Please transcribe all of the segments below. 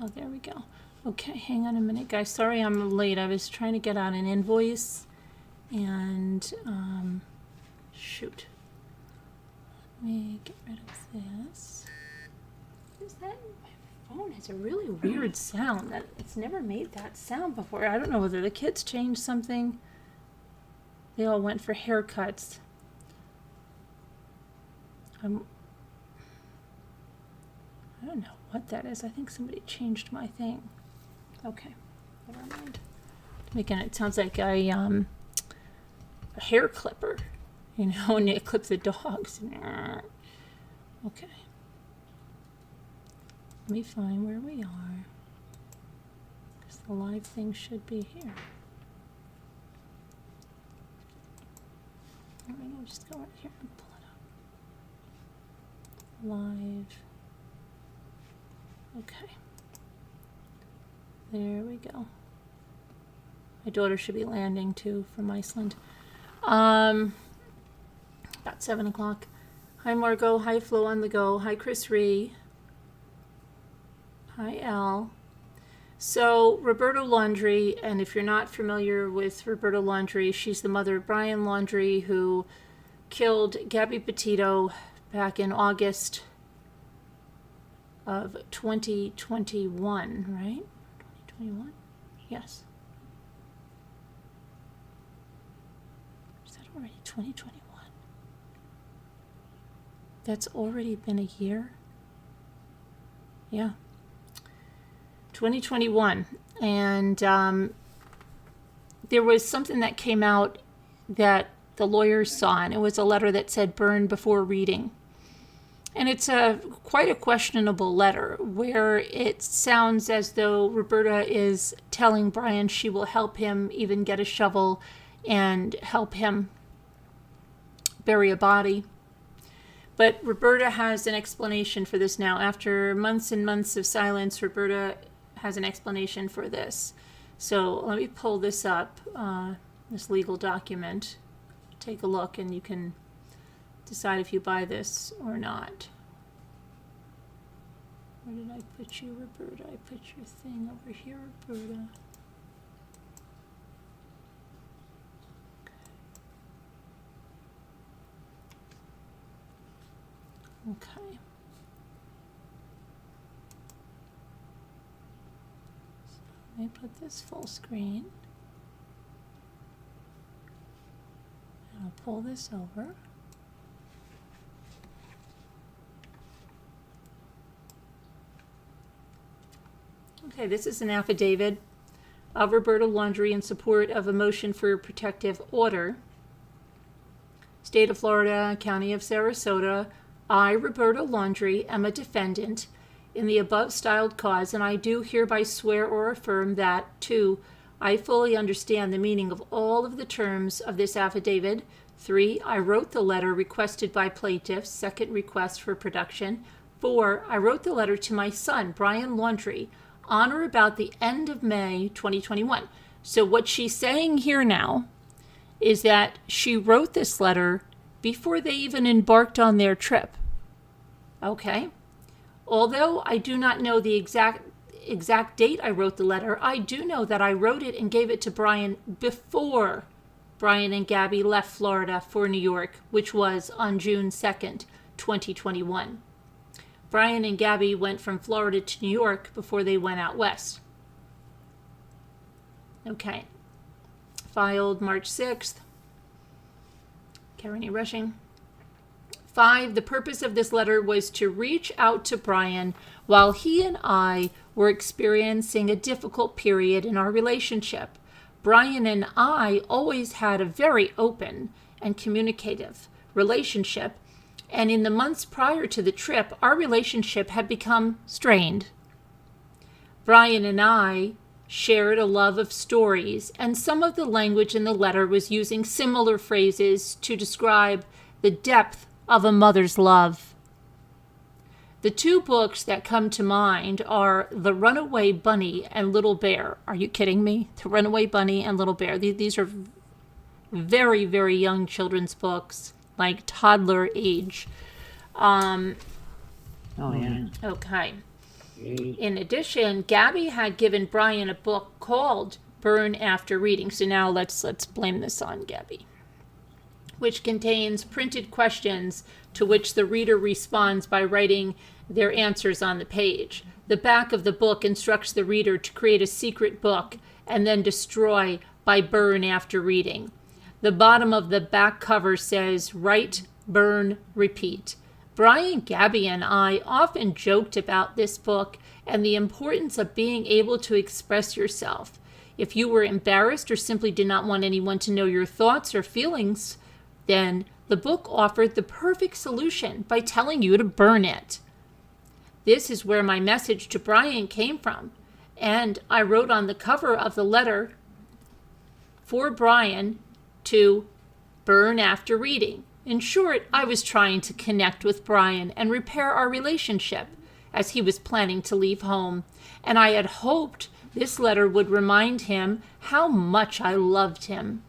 Oh, there we go. Okay, hang on a minute, guys. Sorry I'm late. I was trying to get out an invoice and, shoot. Let me get rid of this. What is that? My phone has a really weird sound. It's never made that sound before. I don't know whether the kids changed something. They all went for haircuts. I don't know what that is. I think somebody changed my thing. Okay, never mind. Making it sounds like a hair clipper, you know, when you clip the dogs. Okay. Let me find where we are, because the live thing should be here. All right, I'll just go right here and pull it up. Live. Okay. There we go. My daughter should be landing too from Iceland. About 7 o'clock. Hi Margot. Hi Flo on the go. Hi Chris Ree. Hi Al. So Roberta Laundrie, and if you're not familiar with Roberta Laundrie, she's the mother of Brian Laundrie, who killed Gabby Petito back in August of 2021, right? 2021? Yes. Is that already 2021? That's already been a year? Yeah. 2021. And there was something that came out that the lawyers saw, and it was a letter that said burn before reading. And it's quite a questionable letter, where it sounds as though Roberta is telling Brian she will help him even get a shovel and help him bury a body. But Roberta has an explanation for this now. After months and months of silence, Roberta has an explanation for this. So let me pull this up, this legal document. Take a look and you can decide if you buy this or not. Where did I put you, Roberta? I put your thing over here, Roberta. Okay. So let me put this full screen. And I'll pull this over. Okay, this is an affidavit of Roberta Laundrie in support of a motion for a protective order. State of Florida, County of Sarasota, I, Roberta Laundrie, am a defendant in the above styled cause, and I do hereby swear or affirm that, 2, I fully understand the meaning of all of the terms of this affidavit. 3, I wrote the letter requested by plaintiffs, second request for production. 4, I wrote the letter to my son, Brian Laundrie, on or about the end of May 2021. So what she's saying here now is that she wrote this letter before they even embarked on their trip. Okay? Although I do not know the exact date I wrote the letter, I do know that I wrote it and gave it to Brian before Brian and Gabby left Florida for New York, which was on June 2nd, 2021. Brian and Gabby went from Florida to New York before they went out west. Okay. Filed March 6th. Karen E. Rushing. 5, the purpose of this letter was to reach out to Brian while he and I were experiencing a difficult period in our relationship. Brian and I always had a very open and communicative relationship, and in the months prior to the trip, our relationship had become strained. Brian and I shared a love of stories, and some of the language in the letter was using similar phrases to describe the depth of a mother's love. The 2 books that come to mind are The Runaway Bunny and Little Bear. Are you kidding me? The Runaway Bunny and Little Bear. These are very, very young children's books, like toddler age. Oh, yeah. Okay. In addition, Gabby had given Brian a book called Burn After Reading. So now let's blame this on Gabby, which contains printed questions to which the reader responds by writing their answers on the page. The back of the book instructs the reader to create a secret book and then destroy by burn after reading. The bottom of the back cover says, write, burn, repeat. Brian, Gabby, and I often joked about this book and the importance of being able to express yourself. If you were embarrassed or simply did not want anyone to know your thoughts or feelings, then the book offered the perfect solution by telling you to burn it. This is where my message to Brian came from, and I wrote on the cover of the letter for Brian to burn after reading. In short, I was trying to connect with Brian and repair our relationship as he was planning to leave home, and I had hoped this letter would remind him how much I loved him.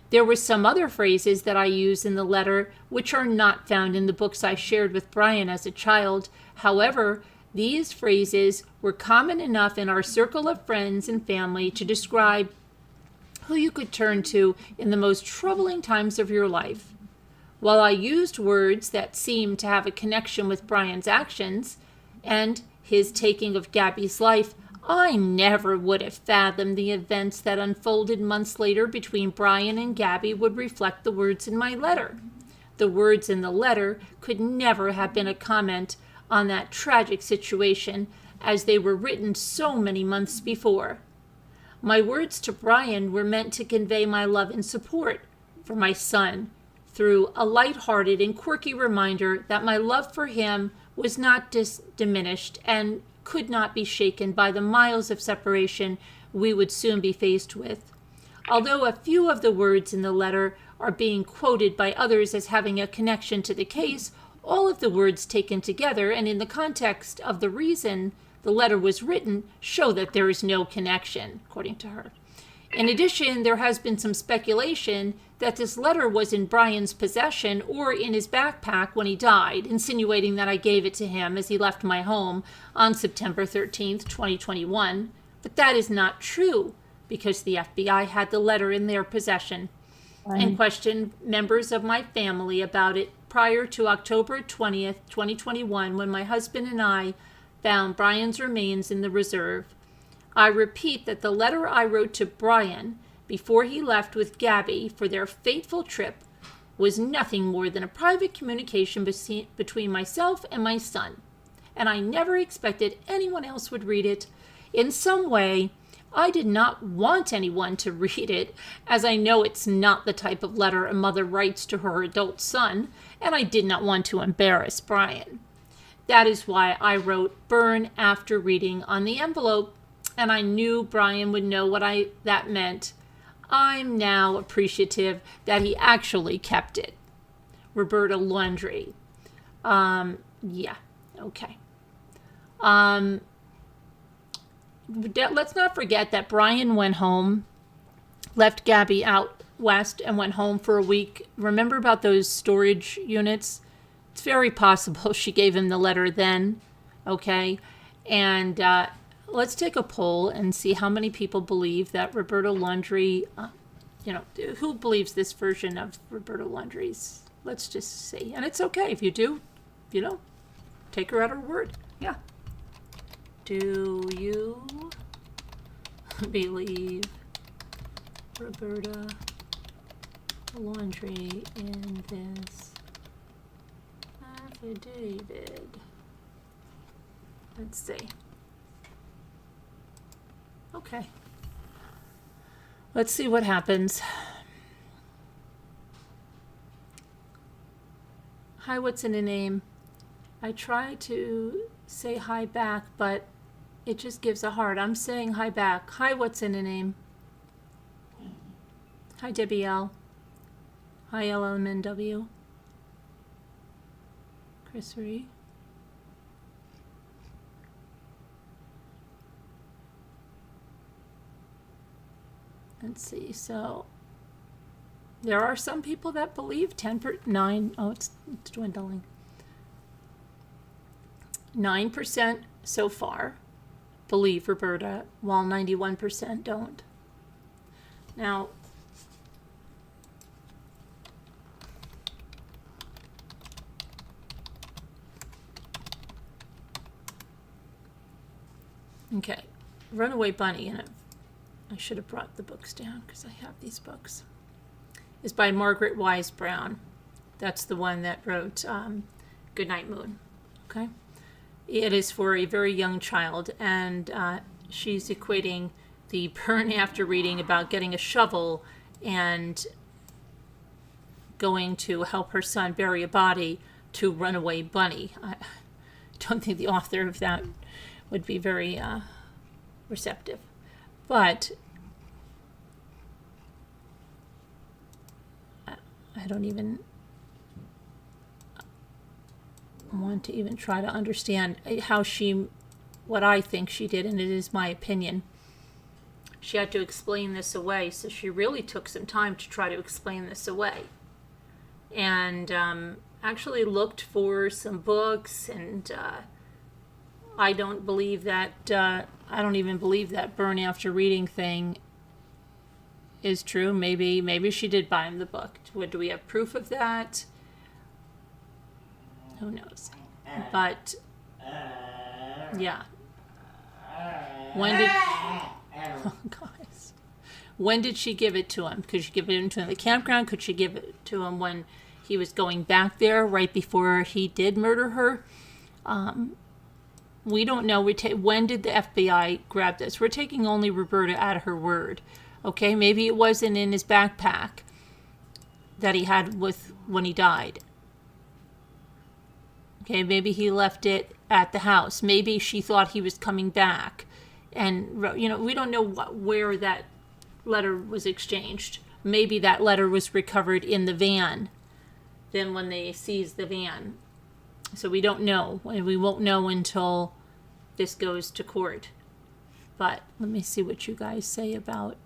There were some other phrases that I used in the letter which are not found in the books I shared with Brian as a child. However, these phrases were common enough in our circle of friends and family to describe who you could turn to in the most troubling times of your life. While I used words that seemed to have a connection with Brian's actions and his taking of Gabby's life, I never would have fathomed the events that unfolded months later between Brian and Gabby would reflect the words in my letter. The words in the letter could never have been a comment on that tragic situation as they were written so many months before. My words to Brian were meant to convey my love and support for my son through a lighthearted and quirky reminder that my love for him was not diminished and could not be shaken by the miles of separation we would soon be faced with. Although a few of the words in the letter are being quoted by others as having a connection to the case, all of the words taken together and in the context of the reason the letter was written show that there is no connection, according to her. In addition, there has been some speculation that this letter was in Brian's possession or in his backpack when he died, insinuating that I gave it to him as he left my home on September 13th, 2021. But that is not true, because the FBI had the letter in their possession and questioned members of my family about it prior to October 20th, 2021, when my husband and I found Brian's remains in the reserve. I repeat that the letter I wrote to Brian before he left with Gabby for their fateful trip was nothing more than a private communication between myself and my son, and I never expected anyone else would read it. In some way, I did not want anyone to read it, as I know it's not the type of letter a mother writes to her adult son, and I did not want to embarrass Brian. That is why I wrote "Burn After Reading" on the envelope, and I knew Brian would know what that meant. I'm now appreciative that he actually kept it. Roberta Laundry. Yeah, okay. Let's not forget that Brian went home, left Gabby out west, and went home for a week. Remember about those storage units? It's very possible she gave him the letter then, okay? And let's take a poll and see how many people believe that Roberta Laundrie, who believes this version of Roberta Laundrie's. Let's just see. And it's okay if you do, take her at her word. Yeah. Do you believe Roberta Laundrie in this affidavit? Let's see. Okay. Let's see what happens. Hi, what's in a name? I try to say hi back, but it just gives a heart. I'm saying hi back. Hi, what's in a name? Hi, Debbie L. Hi, LMNW. Chris Ree. Let's see, so there are some people that believe 9, oh, it's dwindling. 9% so far believe Roberta, while 91% don't. Now, okay, Runaway Bunny, and I should have brought the books down because I have these books, is by Margaret Wise Brown. That's the one that wrote Goodnight Moon. Okay, it is for a very young child, and she's equating the burn after reading about getting a shovel and going to help her son bury a body to Runaway Bunny. I don't think the author of that would be very receptive, but I don't even want to even try to understand what I think she did, and it is my opinion. She had to explain this away, so she really took some time to try to explain this away. And actually looked for some books, and I don't even believe that burn after reading thing is true. Maybe she did buy him the book. Do we have proof of that? Who knows? But yeah. When did she give it to him? Could she give it to him in the campground? Could she give it to him when he was going back there right before he did murder her? We don't know. When did the FBI grab this? We're taking only Roberta at her word. Okay, maybe it wasn't in his backpack that he had when he died. Okay, maybe he left it at the house. Maybe she thought he was coming back. And, we don't know where that letter was exchanged. Maybe that letter was recovered in the van then when they seized the van. So we don't know. We won't know until this goes to court. But let me see what you guys say about...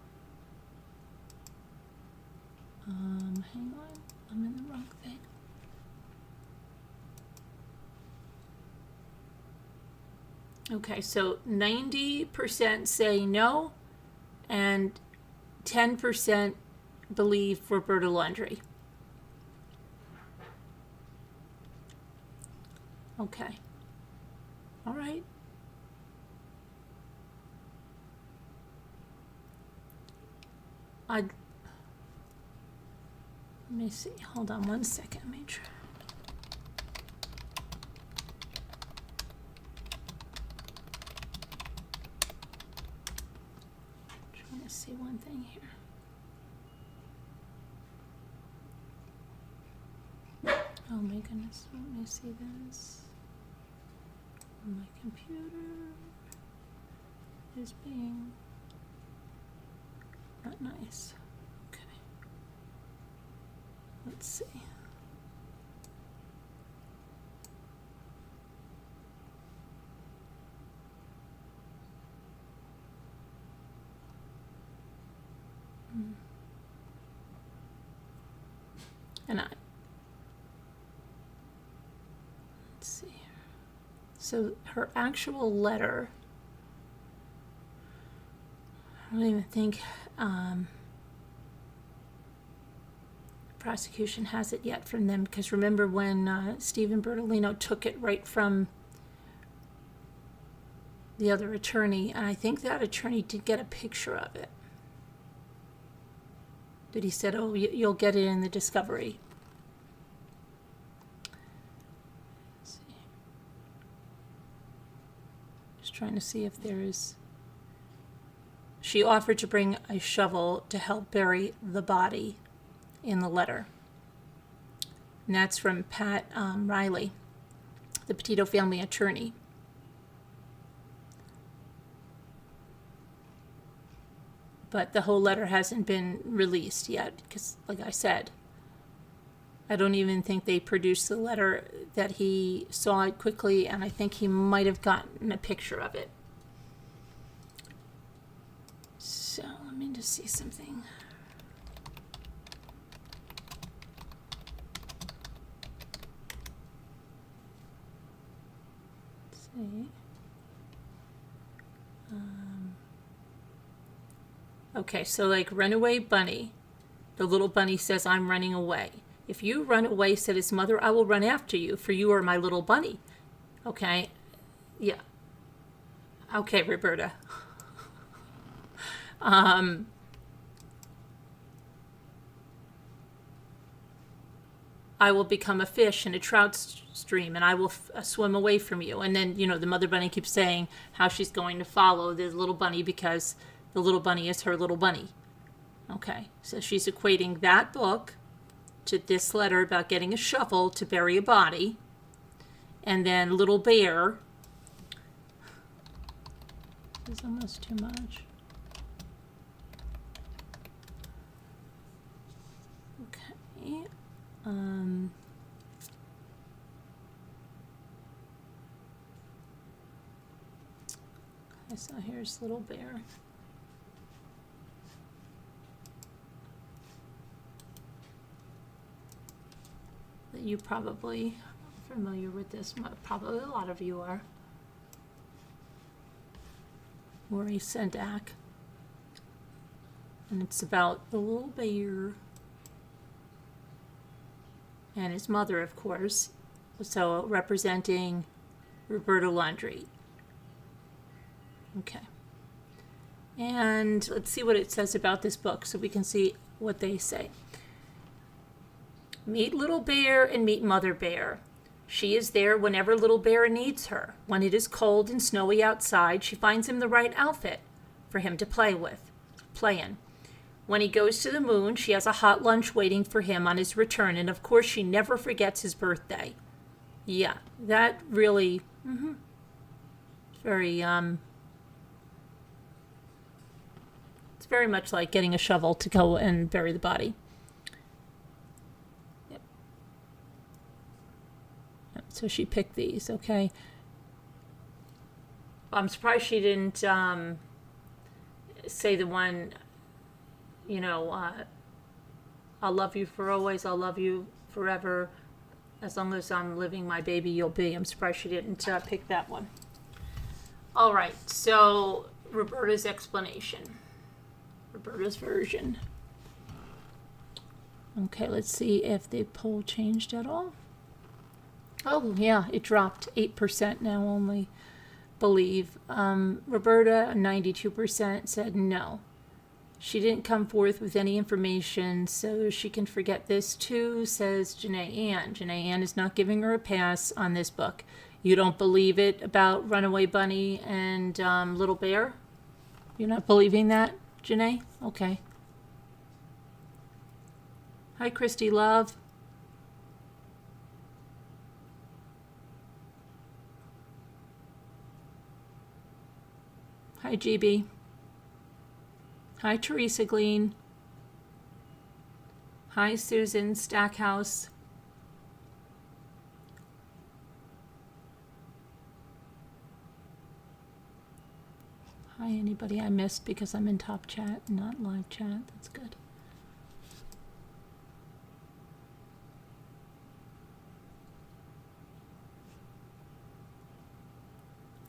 hang on. I'm in the wrong thing. Okay, so 90% say no, and 10% believe Roberta Laundrie. Okay. All right. Let me see. Hold on one second. Let me try. Trying to see one thing here. Oh my goodness. Let me see this. My computer is being not nice. Okay. Let's see. And let's see here. So her actual letter, I don't even think prosecution has it yet from them, because remember when Stephen Bertolino took it right from the other attorney, and I think that attorney did get a picture of it. That he said, oh, you'll get it in the discovery. Let's see. Just trying to see if there is... She offered to bring a shovel to help bury the body in the letter. And that's from Pat Riley, the Petito family attorney. But the whole letter hasn't been released yet because, like I said, I don't even think they produced the letter, that he saw it quickly, and I think he might have gotten a picture of it. So let me just see something. Let's see. Okay, so like runaway bunny. The little bunny says, I'm running away. If you run away, said his mother, I will run after you, for you are my little bunny. Okay, yeah. Okay, Roberta. I will become a fish in a trout stream, and I will swim away from you. And then, the mother bunny keeps saying how she's going to follow the little bunny because the little bunny is her little bunny. Okay, so she's equating that book to this letter about getting a shovel to bury a body. And then Little Bear is almost too much. Okay. Okay, so here's Little Bear. That you probably are familiar with this. Probably a lot of you are. Maurice Sendak. And it's about the little bear and his mother, of course, so representing Roberta Laundrie. Okay. And let's see what it says about this book so we can see what they say. Meet Little Bear and meet Mother Bear. She is there whenever Little Bear needs her. When it is cold and snowy outside, she finds him the right outfit for him to play in. When he goes to the moon, she has a hot lunch waiting for him on his return, and of course she never forgets his birthday. Yeah, that really, very, it's very much like getting a shovel to go and bury the body. Yep. So she picked these, okay. I'm surprised she didn't say the one, I'll love you for always, I'll love you forever, as long as I'm living, my baby you'll be. I'm surprised she didn't pick that one. All right, so Roberta's explanation. Roberta's version. Okay, let's see if the poll changed at all. Oh, yeah, it dropped 8% now only, believe. Roberta, 92%, said no. She didn't come forth with any information, so she can forget this too, says Janae Ann. Janae Ann is not giving her a pass on this book. You don't believe it about Runaway Bunny and Little Bear? You're not believing that, Janae? Okay. Hi, Christy Love. Hi, GB. Hi, Teresa Glean. Hi, Susan Stackhouse. Hi, anybody I missed because I'm in top chat, not live chat. That's good.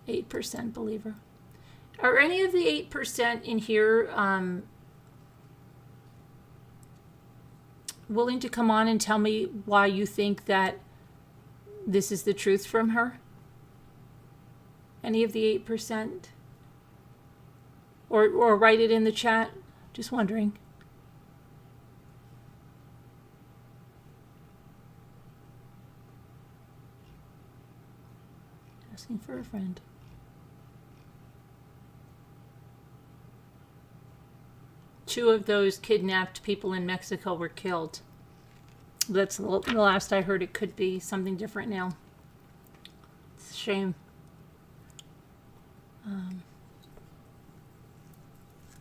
%8 believer. Are any of the 8% in here willing to come on and tell me why you think that this is the truth from her? Any of the 8%? Or write it in the chat. Just wondering. Asking for a friend. Two of those kidnapped people in Mexico were killed. That's the last I heard. It could be something different now. It's a shame.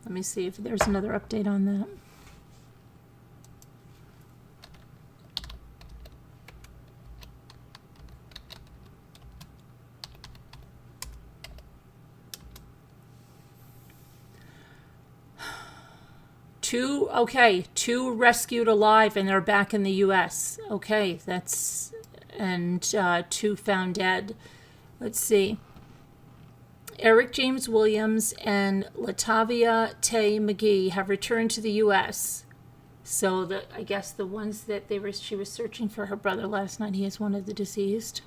Let me see if there's another update on that. Two rescued alive and they're back in the U.S. Okay, and two found dead. Let's see. Eric James Williams and Latavia Tay McGee have returned to the U.S. So I guess the ones that she was searching for her brother last night, he is one of the deceased.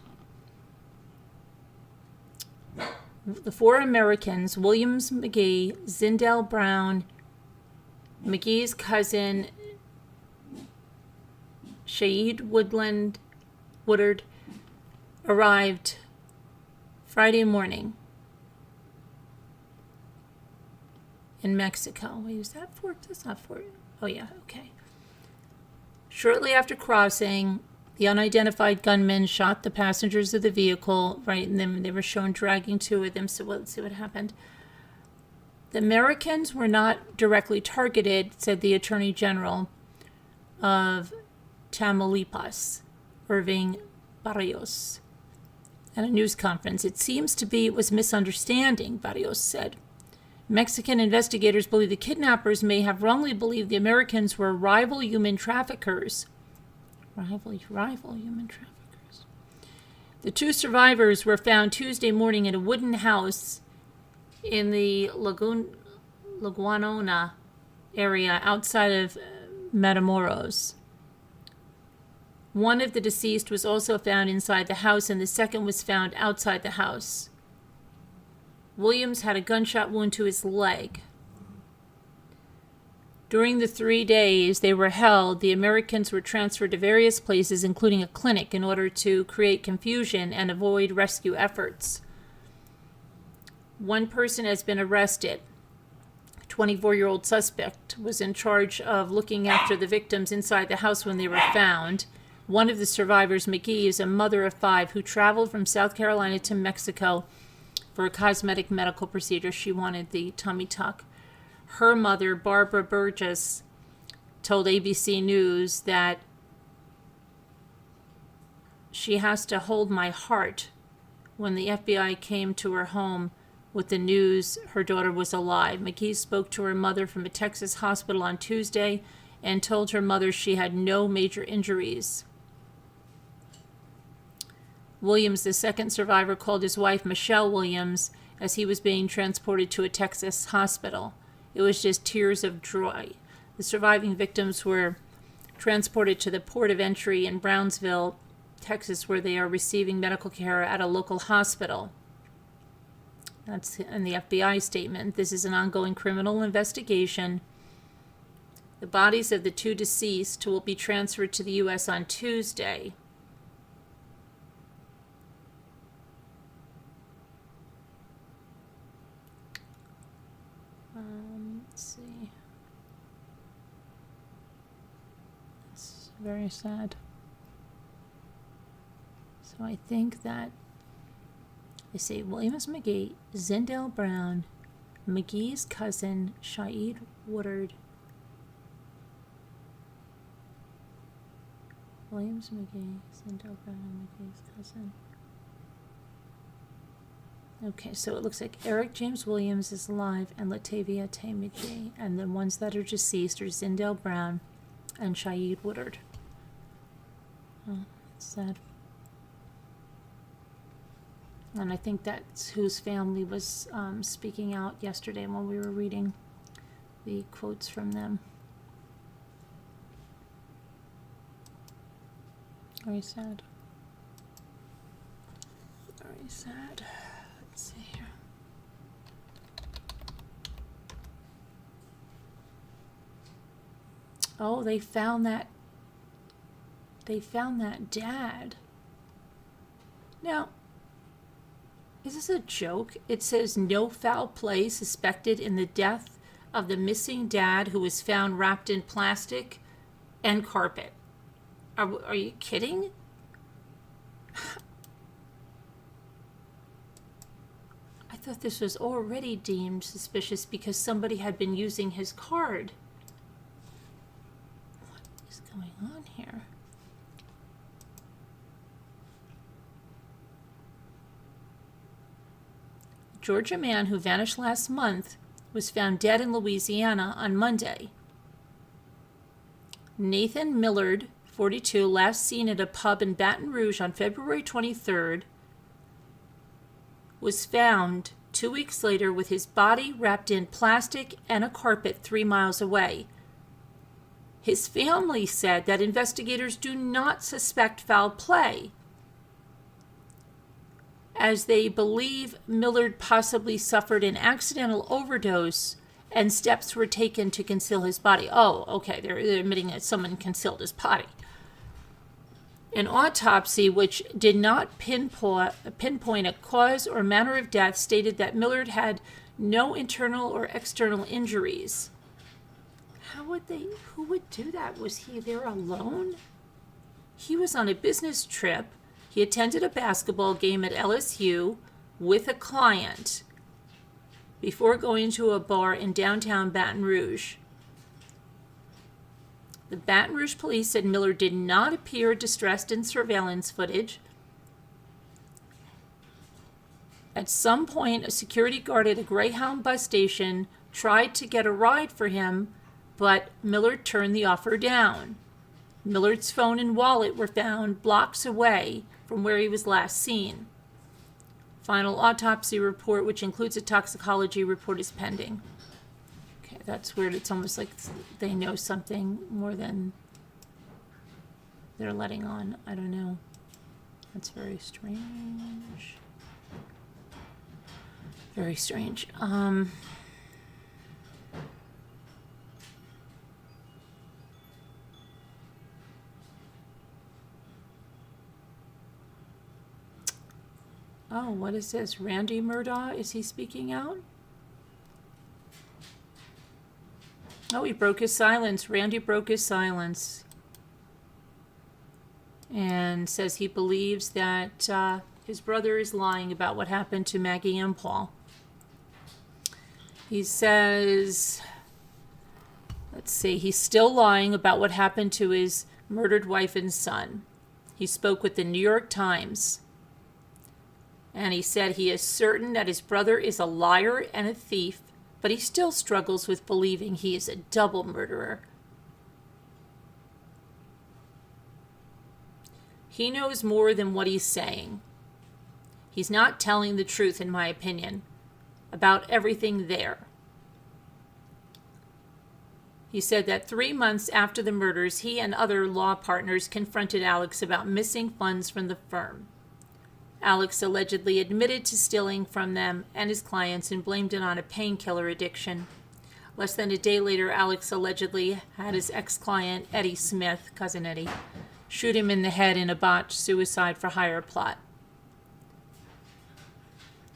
The four Americans, Williams McGee, Zindell Brown, McGee's cousin, Shaeed Woodard, arrived Friday morning in Mexico. Wait, is that Fort? That's not Fort. Oh, yeah, okay. Shortly after crossing, the unidentified gunmen shot the passengers of the vehicle, right, and then they were shown dragging two of them, so let's see what happened. The Americans were not directly targeted, said the Attorney General of Tamaulipas, Irving Barrios, at a news conference. It seems to be it was misunderstanding, Barrios said. Mexican investigators believe the kidnappers may have wrongly believed the Americans were rival human traffickers. Rival human traffickers. The two survivors were found Tuesday morning in a wooden house in the Laguanona area outside of Matamoros. One of the deceased was also found inside the house, and the second was found outside the house. Williams had a gunshot wound to his leg. During the 3 days they were held, the Americans were transferred to various places, including a clinic, in order to create confusion and avoid rescue efforts. One person has been arrested. A 24-year-old suspect was in charge of looking after the victims inside the house when they were found. One of the survivors, McGee, is a mother of 5 who traveled from South Carolina to Mexico for a cosmetic medical procedure. She wanted the tummy tuck. Her mother, Barbara Burgess, told ABC News that she has to hold my heart when the FBI came to her home with the news her daughter was alive. McGee spoke to her mother from a Texas hospital on Tuesday and told her mother she had no major injuries. Williams, the second survivor, called his wife Michelle Williams as he was being transported to a Texas hospital. It was just tears of joy. The surviving victims were transported to the port of entry in Brownsville, Texas, where they are receiving medical care at a local hospital. That's in the FBI statement. This is an ongoing criminal investigation. The bodies of the two deceased will be transferred to the U.S. on Tuesday. Let's see. It's very sad. So I think that they say Williams McGee, Zindell Brown, McGee's cousin, Shaeed Woodard, Williams McGee, Zindell Brown, McGee's cousin. Okay, so it looks like Eric James Williams is alive and Latavia Tay McGee, and the ones that are deceased are Zindell Brown and Shaeed Woodard. Oh, that's sad. And I think that's whose family was speaking out yesterday when we were reading the quotes from them. Very sad. Very sad. Let's see here. Oh, they found that dad. Now, is this a joke? It says no foul play suspected in the death of the missing dad who was found wrapped in plastic and carpet. Are you kidding? I thought this was already deemed suspicious because somebody had been using his card. What is going on here? Georgia man who vanished last month was found dead in Louisiana on Monday. Nathan Millard, 42, last seen at a pub in Baton Rouge on February 23rd, was found 2 weeks later with his body wrapped in plastic and a carpet 3 miles away. His family said that investigators do not suspect foul play, as they believe Millard possibly suffered an accidental overdose and steps were taken to conceal his body. Oh, okay, they're admitting that someone concealed his body. An autopsy, which did not pinpoint a cause or manner of death, stated that Millard had no internal or external injuries. Who would do that? Was he there alone? He was on a business trip. He attended a basketball game at LSU with a client before going to a bar in downtown Baton Rouge. The Baton Rouge police said Millard did not appear distressed in surveillance footage. At some point, a security guard at a Greyhound bus station tried to get a ride for him, but Millard turned the offer down. Millard's phone and wallet were found blocks away from where he was last seen. Final autopsy report, which includes a toxicology report, is pending. Okay, that's weird. It's almost like they know something more than they're letting on. I don't know. That's very strange. Very strange. Oh, what is this? Randy Murdaugh? Is he speaking out? Oh, he broke his silence. Randy broke his silence. And says he believes that his brother is lying about what happened to Maggie and Paul. He says, let's see, he's still lying about what happened to his murdered wife and son. He spoke with the New York Times. And he said he is certain that his brother is a liar and a thief, but he still struggles with believing he is a double murderer. He knows more than what he's saying. He's not telling the truth, in my opinion, about everything there. He said that 3 months after the murders, he and other law partners confronted Alex about missing funds from the firm. Alex allegedly admitted to stealing from them and his clients and blamed it on a painkiller addiction. Less than a day later, Alex allegedly had his ex-client, Eddie Smith, cousin Eddie, shoot him in the head in a botched suicide-for-hire plot.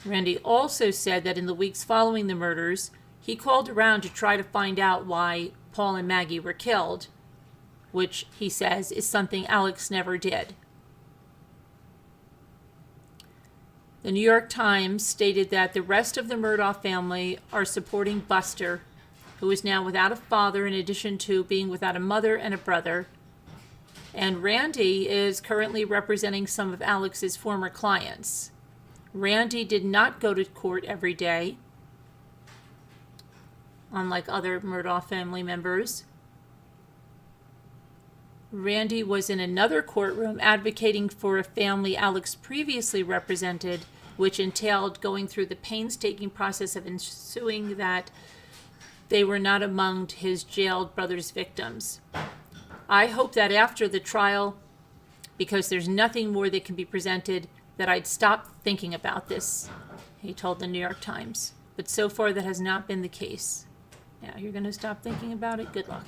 Randy also said that in the weeks following the murders, he called around to try to find out why Paul and Maggie were killed, which he says is something Alex never did. The New York Times stated that the rest of the Murdaugh family are supporting Buster, who is now without a father in addition to being without a mother and a brother. And Randy is currently representing some of Alex's former clients. Randy did not go to court every day, unlike other Murdaugh family members. Randy was in another courtroom advocating for a family Alex previously represented, which entailed going through the painstaking process of ensuring that they were not among his jailed brother's victims. I hope that after the trial, because there's nothing more that can be presented, that I'd stop thinking about this, he told the New York Times. But so far that has not been the case. Yeah, you're going to stop thinking about it? Good luck.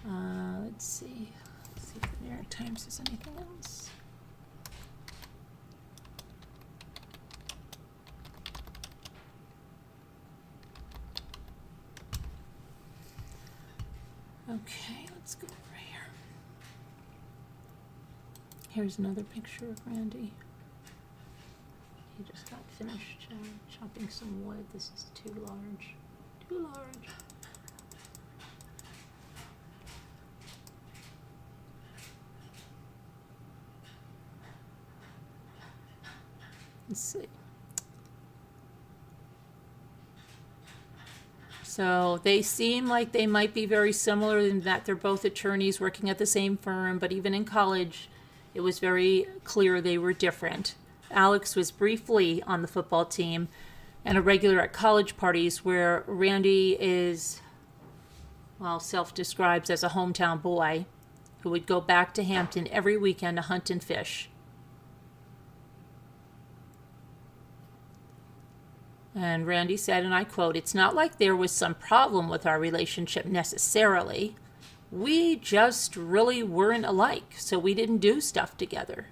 Let's see. Let's see if the New York Times has anything else. Okay, let's go over here. Here's another picture of Randy. He just got finished chopping some wood. This is too large. Too large. Let's see. So they seem like they might be very similar in that they're both attorneys working at the same firm, but even in college, it was very clear they were different. Alex was briefly on the football team and a regular at college parties where Randy is, well, self-describes as a hometown boy who would go back to Hampton every weekend to hunt and fish. And Randy said, and I quote, "It's not like there was some problem with our relationship necessarily. We just really weren't alike, so we didn't do stuff together."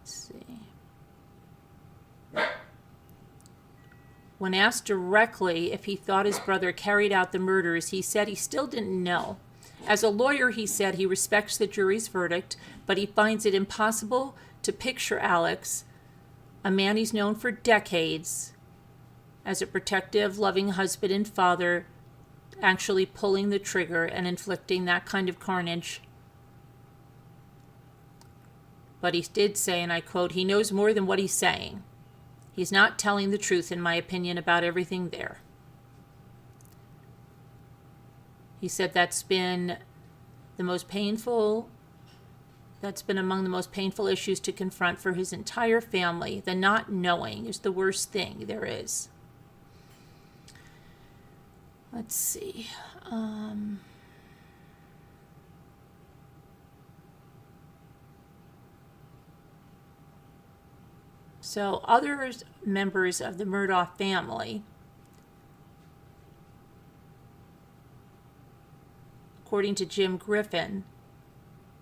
Let's see. When asked directly if he thought his brother carried out the murders, he said he still didn't know. As a lawyer, he said he respects the jury's verdict, but he finds it impossible to picture Alex, a man he's known for decades, as a protective, loving husband and father, actually pulling the trigger and inflicting that kind of carnage. But he did say, and I quote, "He knows more than what he's saying. He's not telling the truth, in my opinion, about everything there." He said that's been among the most painful issues to confront for his entire family. The not knowing is the worst thing there is. Let's see. So other members of the Murdaugh family, according to Jim Griffin,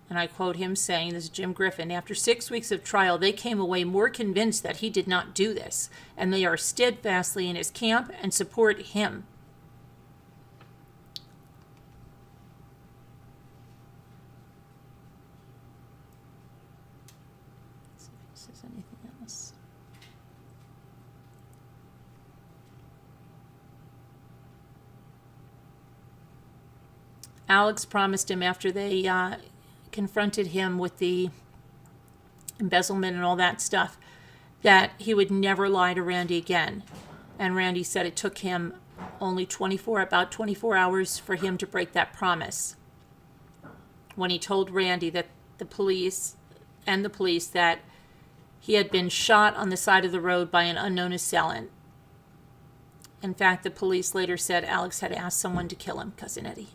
and I quote him saying, this is Jim Griffin, "After 6 weeks of trial, they came away more convinced that he did not do this, and they are steadfastly in his camp and support him." Let's see if this is anything else. Alex promised him after they confronted him with the embezzlement and all that stuff that he would never lie to Randy again. And Randy said it took him only about 24 hours for him to break that promise. When he told Randy that the police that he had been shot on the side of the road by an unknown assailant. In fact, the police later said Alex had asked someone to kill him, Cousin Eddie.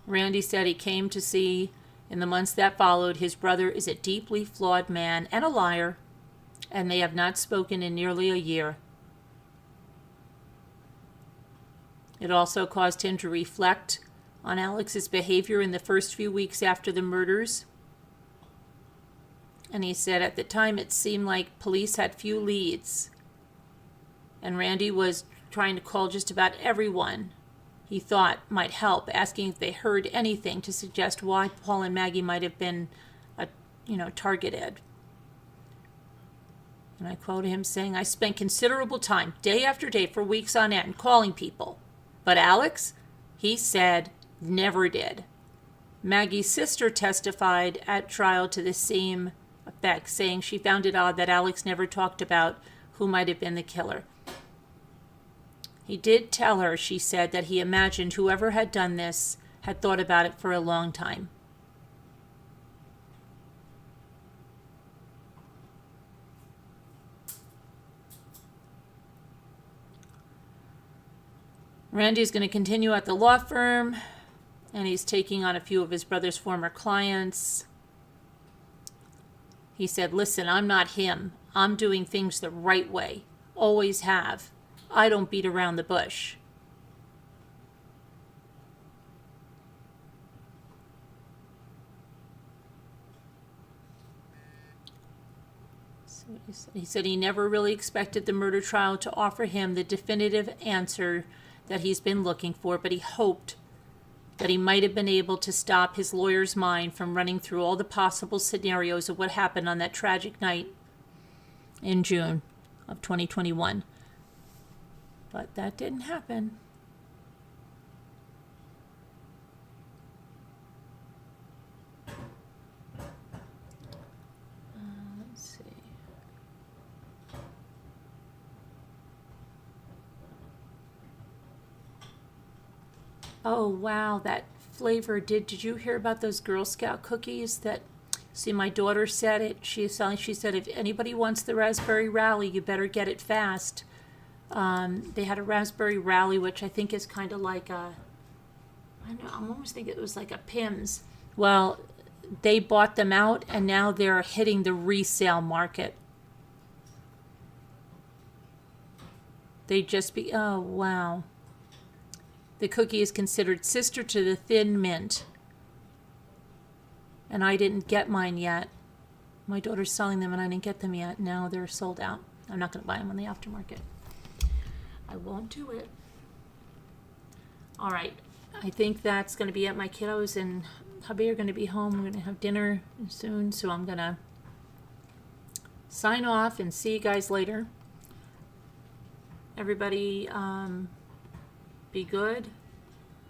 Randy said he came to see, in the months that followed, his brother is a deeply flawed man and a liar, and they have not spoken in nearly a year. It also caused him to reflect on Alex's behavior in the first few weeks after the murders. And he said at the time it seemed like police had few leads, and Randy was trying to call just about everyone he thought might help, asking if they heard anything to suggest why Paul and Maggie might have been, targeted. And I quote him saying, "I spent considerable time, day after day, for weeks on end, calling people. But Alex, he said, never did." Maggie's sister testified at trial to the same effect, saying she found it odd that Alex never talked about who might have been the killer. He did tell her, she said, that he imagined whoever had done this had thought about it for a long time. Randy's going to continue at the law firm, and he's taking on a few of his brother's former clients. He said, "Listen, I'm not him. I'm doing things the right way. Always have. I don't beat around the bush." So he said he never really expected the murder trial to offer him the definitive answer that he's been looking for, but he hoped that he might have been able to stop his lawyer's mind from running through all the possible scenarios of what happened on that tragic night in June of 2021. But that didn't happen. Let's see. Oh, wow, that flavor. Did you hear about those Girl Scout cookies that, see, my daughter said it. She said, if anybody wants the raspberry rally, you better get it fast. They had a raspberry rally, which I think is kind of like a, I don't know, I'm almost thinking it was like a Pimm's. Well, they bought them out, and now they're hitting the resale market. Oh, wow. The cookie is considered sister to the Thin Mint. And I didn't get mine yet. My daughter's selling them, and I didn't get them yet. Now they're sold out. I'm not going to buy them on the aftermarket. I won't do it. All right. I think that's going to be it. My kiddos and hubby are going to be home. We're going to have dinner soon, so I'm going to sign off and see you guys later. Everybody, be good,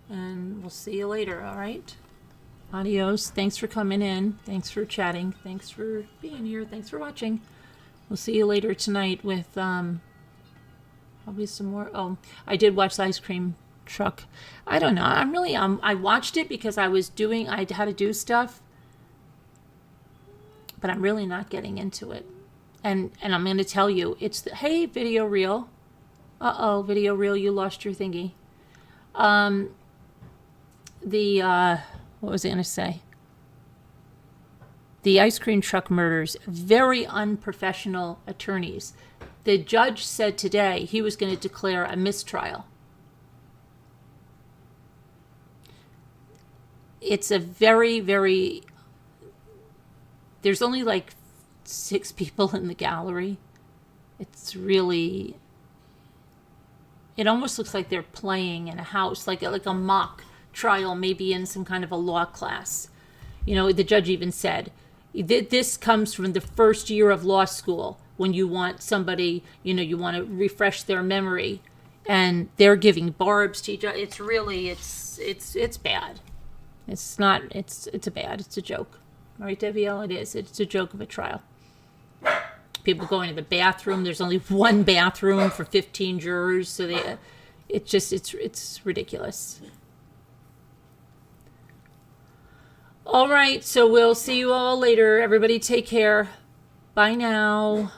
and we'll see you later, all right? Adios. Thanks for coming in. Thanks for chatting. Thanks for being here. Thanks for watching. We'll see you later tonight with probably some more. Oh, I did watch the ice cream truck. I don't know. I'm really I watched it because I had to do stuff, but I'm really not getting into it. And I'm going to tell you, it's hey, video reel. Uh-oh, video reel, you lost your thingy. What was I going to say? The ice cream truck murders, very unprofessional attorneys. The judge said today he was going to declare a mistrial. It's a very, very, there's only like 6 people in the gallery. It's really, it almost looks like they're playing in a house, like a mock trial, maybe in some kind of a law class. You know, the judge even said, this comes from the first year of law school when you want somebody, you want to refresh their memory, and they're giving barbs to each other. It's really, it's bad. It's not, it's a joke. Right, Debbie L? It is. It's a joke of a trial. People going to the bathroom. There's only one bathroom for 15 jurors, so it's ridiculous. All right, so we'll see you all later. Everybody take care. Bye now.